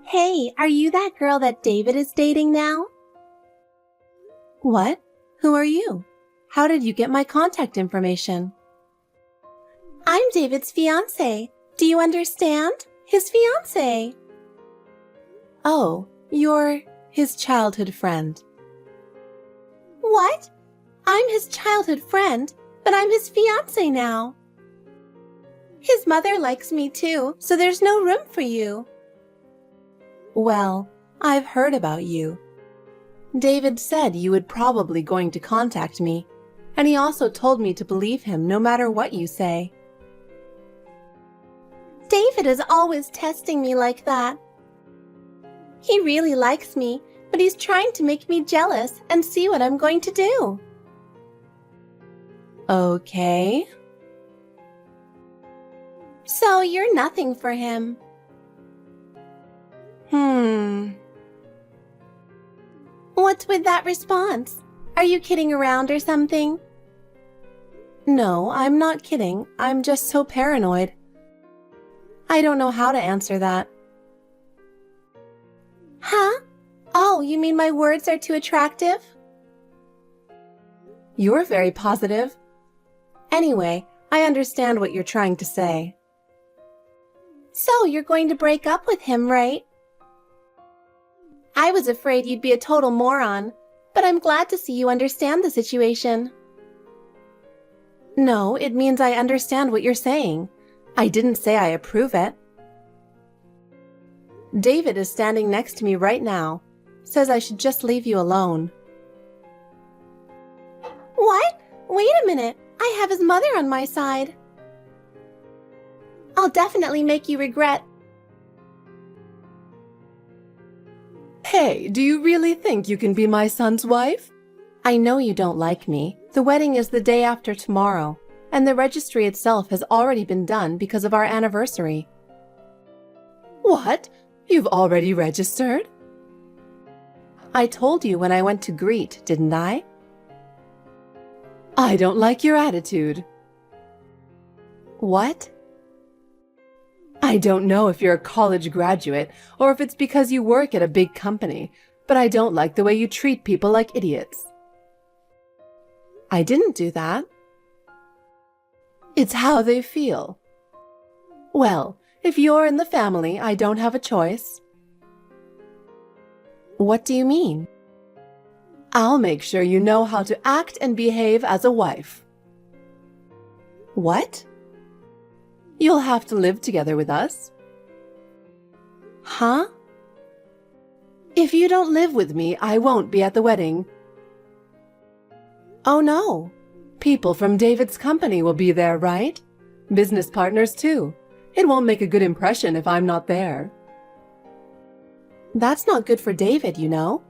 Hey, are you that girl that David is dating now? What? Who are you? How did you get my contact information? I'm David's fiancé. Do you understand? His fiancé. Oh, you're his childhood friend. What? I'm his childhood friend, but I'm his fiancé now. His mother likes me too, so there's no room for you. Well, I've heard about you. David said you would probably going to contact me, and he also told me to believe him no matter what you say. David is always testing me like that. He really likes me, but he's trying to make me jealous and see what I'm going to do. Okay. So you're nothing for him. What's with that response? Are you kidding around or something? No, I'm not kidding. I'm just so paranoid. I don't know how to answer that. Huh? Oh, you mean my words are too attractive? You're very positive. Anyway, I understand what you're trying to say. So you're going to break up with him, right? I was afraid you'd be a total moron, but I'm glad to see you understand the situation. No, it means I understand what you're saying. I didn't say I approve it. David is standing next to me right now. Says I should just leave you alone. What? Wait a minute. I have his mother on my side. I'll definitely make you regret. Hey, do you really think you can be my son's wife? I know you don't like me. The wedding is the day after tomorrow, and the registry itself has already been done because of our anniversary. What? You've already registered? I told you when I went to greet, didn't I? I don't like your attitude. What? I don't know if you're a college graduate or if it's because you work at a big company, but I don't like the way you treat people like idiots. I didn't do that. It's how they feel. Well, if you're in the family, I don't have a choice. What do you mean? I'll make sure you know how to act and behave as a wife. What? You'll have to live together with us. Huh? If you don't live with me, I won't be at the wedding. Oh no. People from David's company will be there, right? Business partners too. It won't make a good impression if I'm not there. That's not good for David, you know.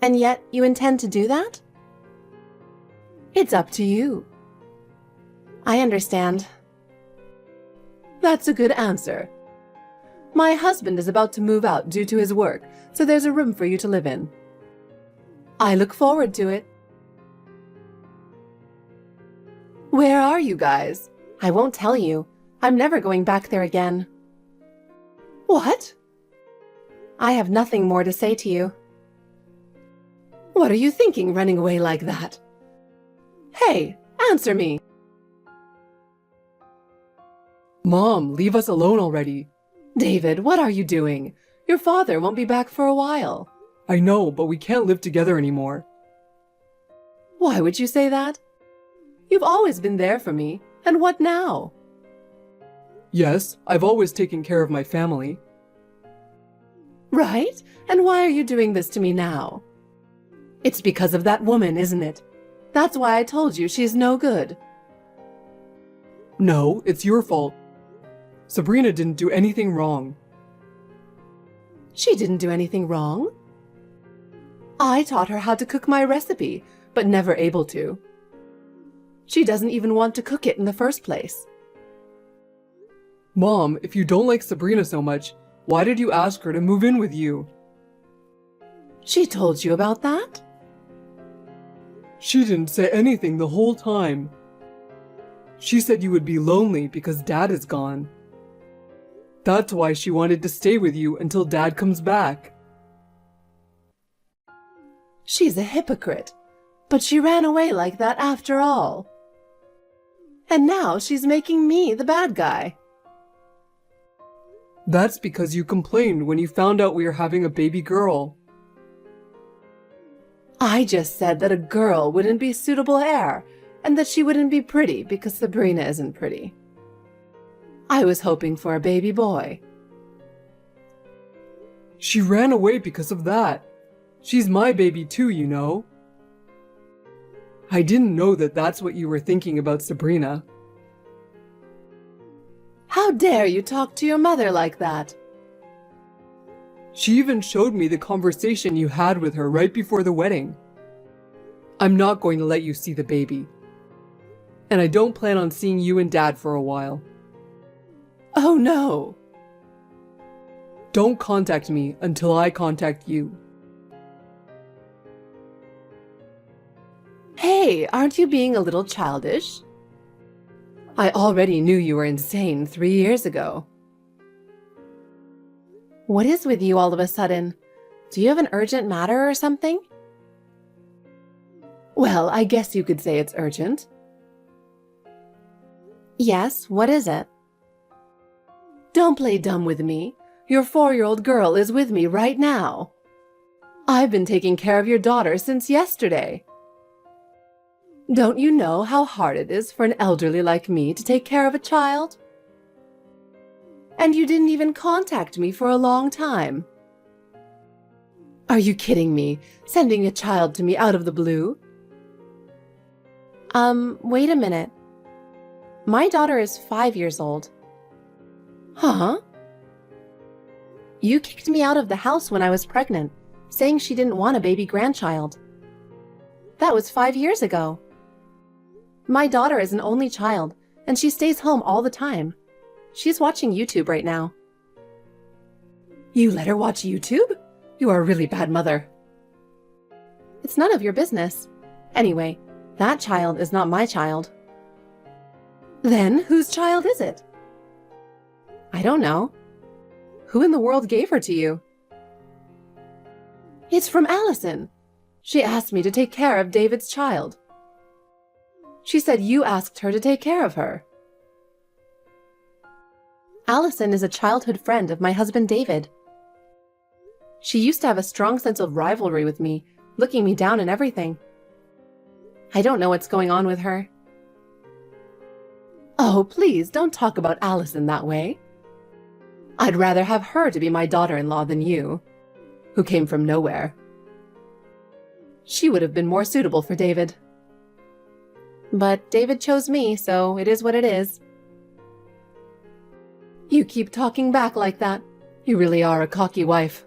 And yet you intend to do that? It's up to you. I understand. That's a good answer. My husband is about to move out due to his work, so there's a room for you to live in. I look forward to it. Where are you guys? I won't tell you. I'm never going back there again. What? I have nothing more to say to you. What are you thinking running away like that? Hey, answer me. Mom, leave us alone already. David, what are you doing? Your father won't be back for a while. I know, but we can't live together anymore. Why would you say that? You've always been there for me, and what now? Yes, I've always taken care of my family. Right? And why are you doing this to me now? It's because of that woman, isn't it? That's why I told you she's no good. No, it's your fault. Sabrina didn't do anything wrong. She didn't do anything wrong. I taught her how to cook my recipe, but never able to. She doesn't even want to cook it in the first place. Mom, if you don't like Sabrina so much, why did you ask her to move in with you? She told you about that? She didn't say anything the whole time. She said you would be lonely because Dad is gone. That's why she wanted to stay with you until Dad comes back. She's a hypocrite, but she ran away like that after all. And now she's making me the bad guy. That's because you complained when you found out we were having a baby girl. I just said that a girl wouldn't be suitable heir, and that she wouldn't be pretty because Sabrina isn't pretty. I was hoping for a baby boy. She ran away because of that. She's my baby too, you know. I didn't know that that's what you were thinking about Sabrina. How dare you talk to your mother like that? She even showed me the conversation you had with her right before the wedding. I'm not going to let you see the baby. And I don't plan on seeing you and Dad for a while. Oh no! Don't contact me until I contact you. Hey, aren't you being a little childish? I already knew you were insane 3 years ago. What is with you all of a sudden? Do you have an urgent matter or something? Well, I guess you could say it's urgent. Yes, what is it? Don't play dumb with me. Your 4-year-old girl is with me right now. I've been taking care of your daughter since yesterday. Don't you know how hard it is for an elderly like me to take care of a child? And you didn't even contact me for a long time. Are you kidding me, sending a child to me out of the blue? Wait a minute. My daughter is 5 years old. Huh? You kicked me out of the house when I was pregnant, saying she didn't want a baby grandchild. That was 5 years ago. My daughter is an only child, and she stays home all the time. She's watching YouTube right now. You let her watch YouTube? You are a really bad mother. It's none of your business. Anyway, that child is not my child. Then whose child is it? I don't know. Who in the world gave her to you? It's from Allison. She asked me to take care of David's child. She said you asked her to take care of her. Allison is a childhood friend of my husband David. She used to have a strong sense of rivalry with me, looking me down and everything. I don't know what's going on with her. Oh, please don't talk about Allison that way. I'd rather have her to be my daughter-in-law than you, who came from nowhere. She would have been more suitable for David. But David chose me, so it is what it is. You keep talking back like that. You really are a cocky wife.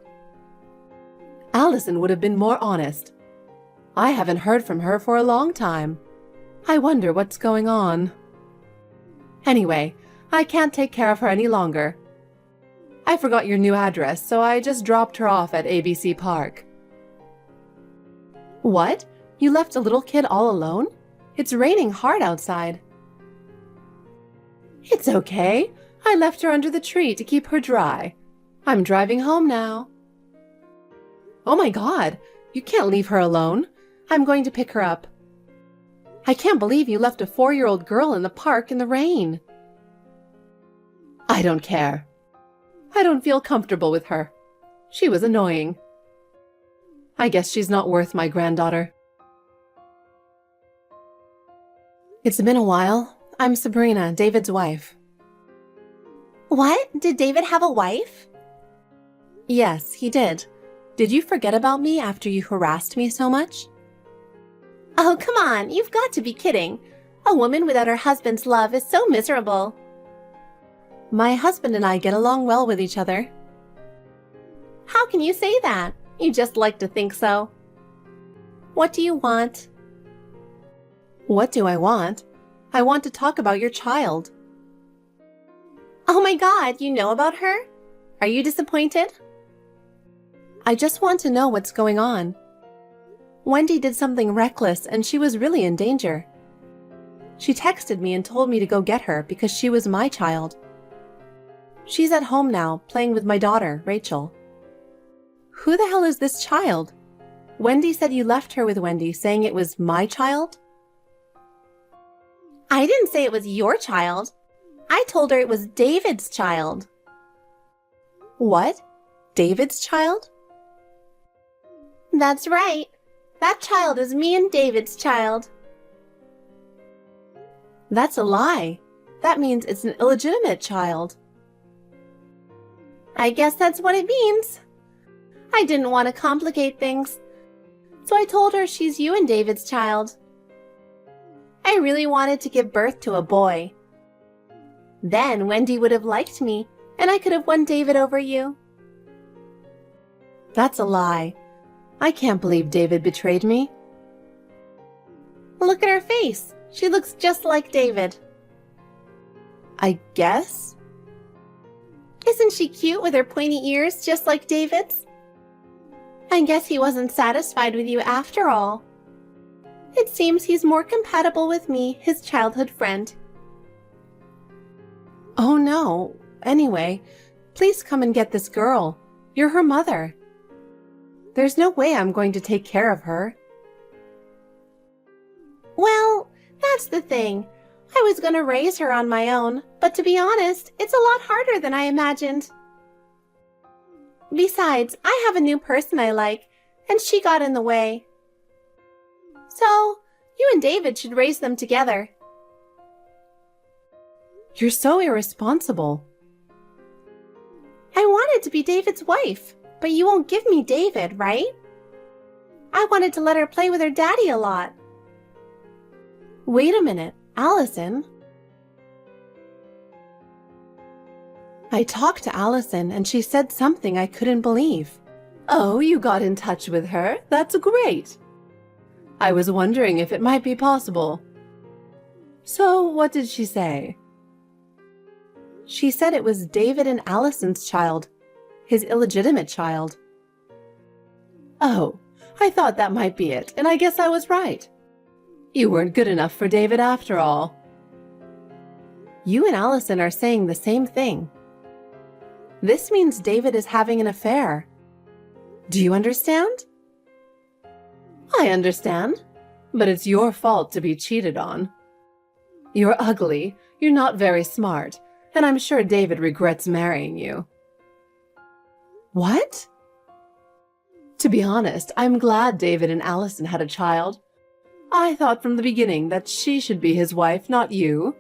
Allison would have been more honest. I haven't heard from her for a long time. I wonder what's going on. Anyway, I can't take care of her any longer. I forgot your new address, so I just dropped her off at ABC Park. What? You left a little kid all alone? It's raining hard outside. It's okay. I left her under the tree to keep her dry. I'm driving home now. Oh my God, you can't leave her alone. I'm going to pick her up. I can't believe you left a 4-year-old girl in the park in the rain. I don't care. I don't feel comfortable with her. She was annoying. I guess she's not worth my granddaughter. It's been a while. I'm Sabrina, David's wife. What? Did David have a wife? Yes, he did. Did you forget about me after you harassed me so much? Oh, come on. You've got to be kidding. A woman without her husband's love is so miserable. My husband and I get along well with each other. How can you say that? You just like to think so. What do you want? What do I want? I want to talk about your child. Oh my God, you know about her? Are you disappointed? I just want to know what's going on. Wendy did something reckless and she was really in danger. She texted me and told me to go get her because she was my child. She's at home now, playing with my daughter, Rachel. Who the hell is this child? Wendy said you left her with Wendy, saying it was my child? I didn't say it was your child. I told her it was David's child. What? David's child? That's right. That child is me and David's child. That's a lie. That means it's an illegitimate child. I guess that's what it means. I didn't want to complicate things, so I told her she's you and David's child. I really wanted to give birth to a boy. Then Wendy would have liked me, and I could have won David over you. That's a lie. I can't believe David betrayed me. Look at her face. She looks just like David. I guess? Isn't she cute with her pointy ears just like David's? I guess he wasn't satisfied with you after all. It seems he's more compatible with me, his childhood friend. Oh no. Anyway, please come and get this girl. You're her mother. There's no way I'm going to take care of her. Well, that's the thing. I was going to raise her on my own, but to be honest, it's a lot harder than I imagined. Besides, I have a new person I like, and she got in the way. So, you and David should raise them together. You're so irresponsible. I wanted to be David's wife, but you won't give me David, right? I wanted to let her play with her daddy a lot. Wait a minute, Allison. I talked to Allison and she said something I couldn't believe. Oh, you got in touch with her? That's great. I was wondering if it might be possible. So, what did she say? She said it was David and Allison's child, his illegitimate child. Oh, I thought that might be it, and I guess I was right. You weren't good enough for David after all. You and Allison are saying the same thing. This means David is having an affair. Do you understand? I understand, but it's your fault to be cheated on. You're ugly, you're not very smart, and I'm sure David regrets marrying you. What? To be honest, I'm glad David and Allison had a child. I thought from the beginning that she should be his wife, not you.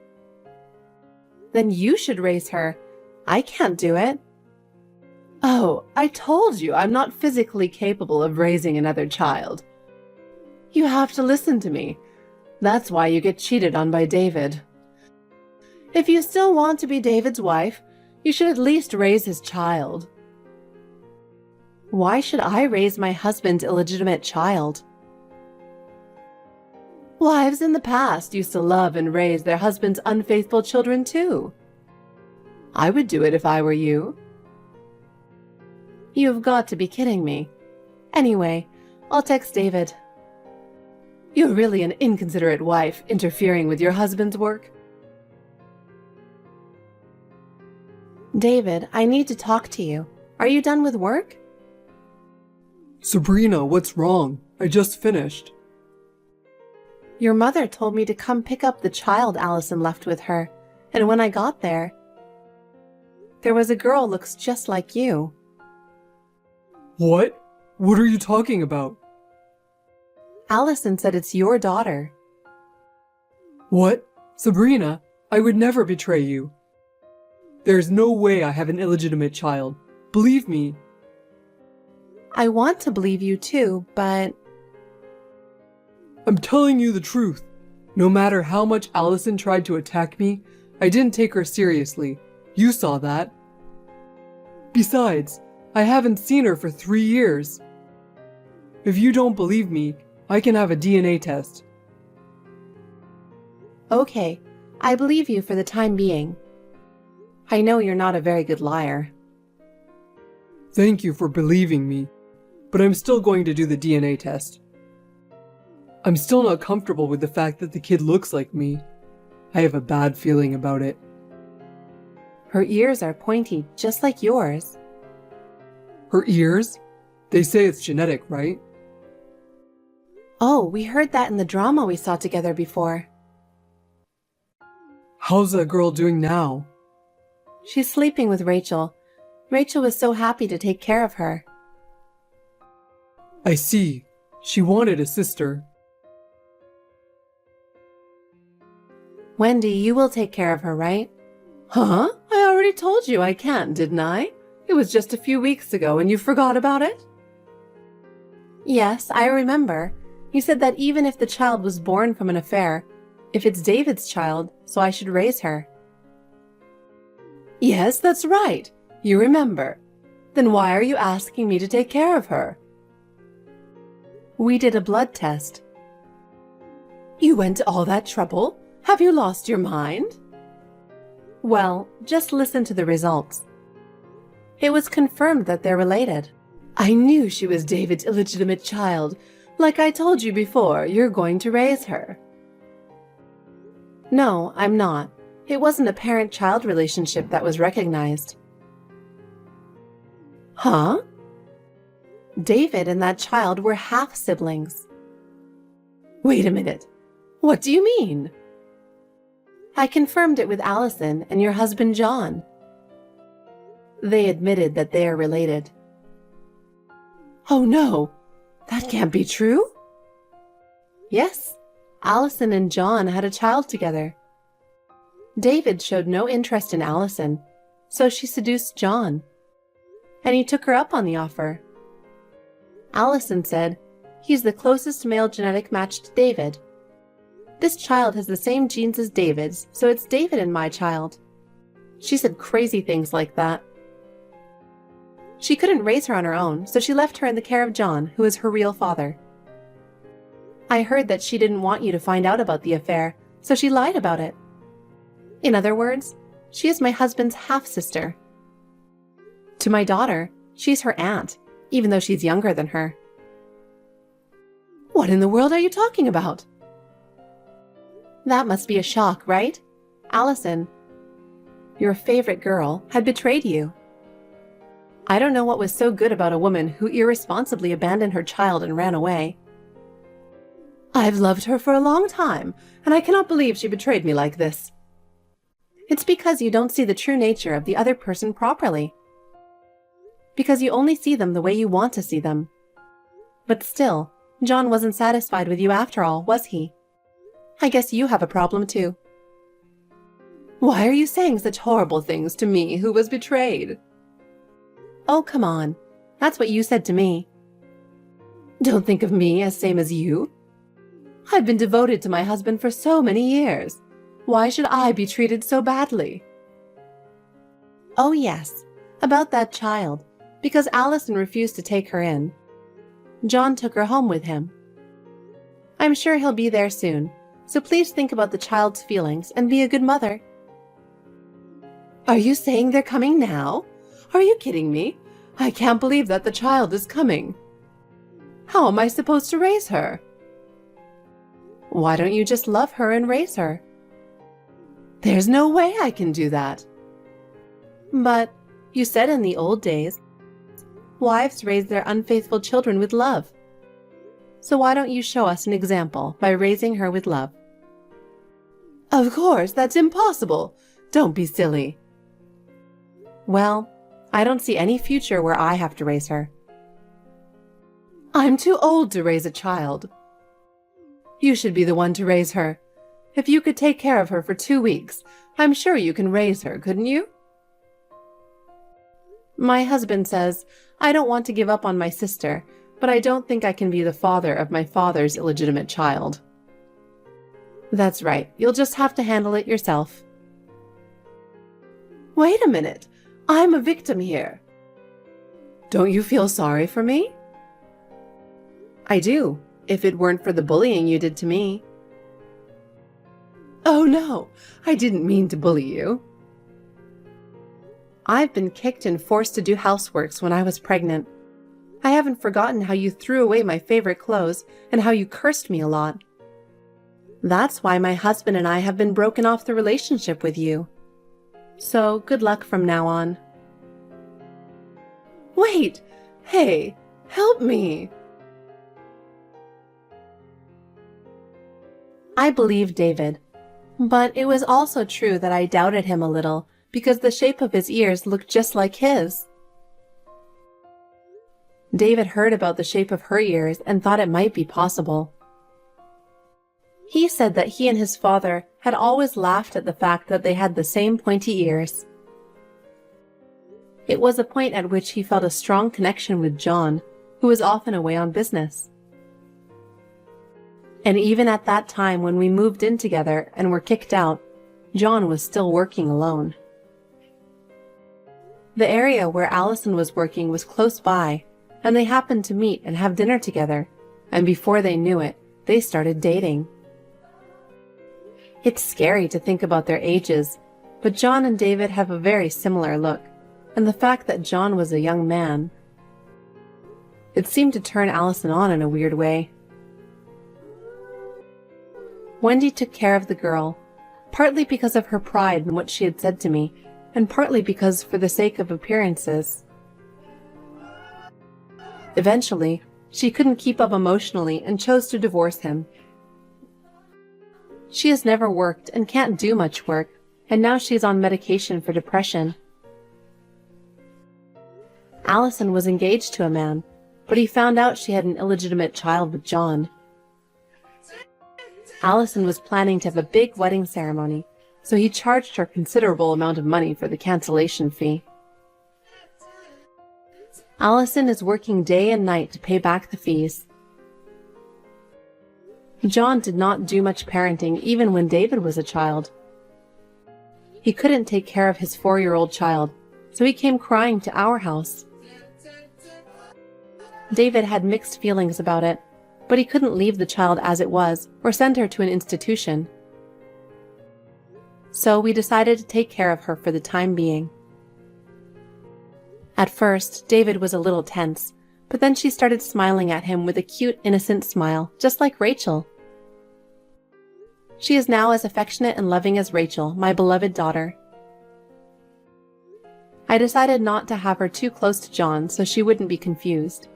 Then you should raise her. I can't do it. Oh, I told you I'm not physically capable of raising another child. You have to listen to me. That's why you get cheated on by David. If you still want to be David's wife, you should at least raise his child. Why should I raise my husband's illegitimate child? Wives in the past used to love and raise their husbands' unfaithful children too. I would do it if I were you. You've got to be kidding me. Anyway, I'll text David. You're really an inconsiderate wife, interfering with your husband's work. David, I need to talk to you. Are you done with work? Sabrina, what's wrong? I just finished. Your mother told me to come pick up the child Allison left with her, and when I got there was a girl who looks just like you. What? What are you talking about? Allison said it's your daughter. What? Sabrina, I would never betray you. There's no way I have an illegitimate child. Believe me. I want to believe you too, but... I'm telling you the truth. No matter how much Allison tried to attack me, I didn't take her seriously. You saw that. Besides, I haven't seen her for 3 years. If you don't believe me, I can have a DNA test. Okay, I believe you for the time being. I know you're not a very good liar. Thank you for believing me, but I'm still going to do the DNA test. I'm still not comfortable with the fact that the kid looks like me. I have a bad feeling about it. Her ears are pointy, just like yours. Her ears? They say it's genetic, right? Oh, we heard that in the drama we saw together before. How's that girl doing now? She's sleeping with Rachel. Rachel was so happy to take care of her. I see. She wanted a sister. Wendy, you will take care of her, right? Huh? I already told you I can't, didn't I? It was just a few weeks ago and you forgot about it? Yes, I remember. You said that even if the child was born from an affair, if it's David's child, so I should raise her. Yes, that's right. You remember. Then why are you asking me to take care of her? We did a blood test. You went to all that trouble? Have you lost your mind? Well, just listen to the results. It was confirmed that they're related. I knew she was David's illegitimate child. Like I told you before, you're going to raise her. No, I'm not. It wasn't a parent-child relationship that was recognized. Huh? David and that child were half-siblings. Wait a minute. What do you mean? I confirmed it with Allison and your husband John. They admitted that they are related. Oh no, that can't be true. Yes, Allison and John had a child together. David showed no interest in Allison, so she seduced John, and he took her up on the offer. Allison said, "He's the closest male genetic match to David. This child has the same genes as David's, so it's David and my child." She said crazy things like that. She couldn't raise her on her own, so she left her in the care of John, who is her real father. I heard that she didn't want you to find out about the affair, so she lied about it. In other words, she is my husband's half-sister. To my daughter, she's her aunt, even though she's younger than her. What in the world are you talking about? That must be a shock, right? Allison, your favorite girl, had betrayed you. I don't know what was so good about a woman who irresponsibly abandoned her child and ran away. I've loved her for a long time, and I cannot believe she betrayed me like this. It's because you don't see the true nature of the other person properly. Because you only see them the way you want to see them. But still, John wasn't satisfied with you after all, was he? I guess you have a problem too. Why are you saying such horrible things to me who was betrayed? Oh, come on. That's what you said to me. Don't think of me as same as you. I've been devoted to my husband for so many years. Why should I be treated so badly? Oh yes, about that child, because Allison refused to take her in. John took her home with him. I'm sure he'll be there soon, so please think about the child's feelings and be a good mother. Are you saying they're coming now? Are you kidding me? I can't believe that the child is coming. How am I supposed to raise her? Why don't you just love her and raise her? There's no way I can do that. But you said in the old days, wives raised their unfaithful children with love. So why don't you show us an example by raising her with love? Of course, that's impossible. Don't be silly. Well, I don't see any future where I have to raise her. I'm too old to raise a child. You should be the one to raise her. If you could take care of her for 2 weeks, I'm sure you can raise her, couldn't you? My husband says, I don't want to give up on my sister, but I don't think I can be the father of my father's illegitimate child. That's right, you'll just have to handle it yourself. Wait a minute, I'm a victim here. Don't you feel sorry for me? I do, if it weren't for the bullying you did to me. Oh no, I didn't mean to bully you. I've been kicked and forced to do houseworks when I was pregnant. I haven't forgotten how you threw away my favorite clothes and how you cursed me a lot. That's why my husband and I have been broken off the relationship with you. So good luck from now on. Wait! Hey! Help me! I believed David, but it was also true that I doubted him a little because the shape of his ears looked just like his. David heard about the shape of her ears and thought it might be possible. He said that he and his father had always laughed at the fact that they had the same pointy ears. It was a point at which he felt a strong connection with John, who was often away on business. And even at that time when we moved in together and were kicked out, John was still working alone. The area where Allison was working was close by, and they happened to meet and have dinner together, and before they knew it, they started dating. It's scary to think about their ages, but John and David have a very similar look, and the fact that John was a young man, it seemed to turn Allison on in a weird way. Wendy took care of the girl, partly because of her pride in what she had said to me, and partly because for the sake of appearances. Eventually, she couldn't keep up emotionally and chose to divorce him. She has never worked and can't do much work, and now she is on medication for depression. Allison was engaged to a man, but he found out she had an illegitimate child with John. Allison was planning to have a big wedding ceremony, so he charged her a considerable amount of money for the cancellation fee. Allison is working day and night to pay back the fees. John did not do much parenting even when David was a child. He couldn't take care of his 4-year-old child, so he came crying to our house. David had mixed feelings about it, but he couldn't leave the child as it was or send her to an institution. So we decided to take care of her for the time being. At first, David was a little tense, but then she started smiling at him with a cute, innocent smile, just like Rachel. She is now as affectionate and loving as Rachel, my beloved daughter. I decided not to have her too close to John so she wouldn't be confused.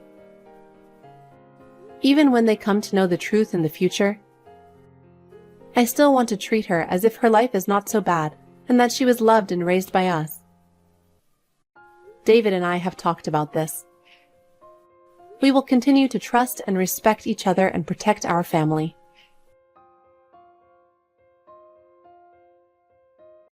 Even when they come to know the truth in the future, I still want to treat her as if her life is not so bad and that she was loved and raised by us. David and I have talked about this. We will continue to trust and respect each other and protect our family.